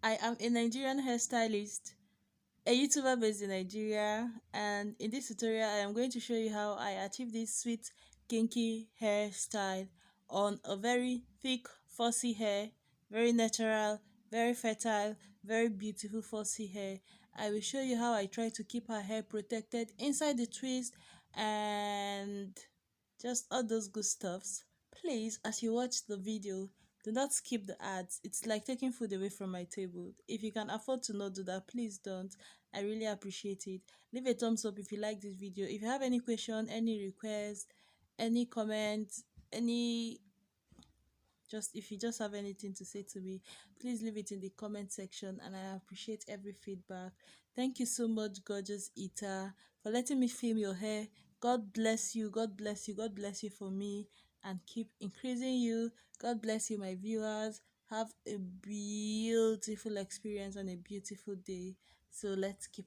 I am a Nigerian hairstylist, a YouTuber based in Nigeria, and in this tutorial, I am going to show you how I achieve this sweet, kinky hairstyle on a very thick, fussy hair, very natural, very fertile, very beautiful fussy hair. I will show you how I try to keep her hair protected inside the twist and just all those good stuffs. Please, as you watch the video, do not skip the ads. It's like taking food away from my table. If you can afford to not do that, please don't. I really appreciate it. Leave a thumbs up if you like this video. If you have any question, any request, any comment, any just if you just have anything to say to me, please leave it in the comment section and I appreciate every feedback. Thank you so much, gorgeous eater, for letting me film your hair. God bless you, God bless you, God bless you for me and keep increasing you. God bless you, my viewers. Have a beautiful experience and a beautiful day. So let's keep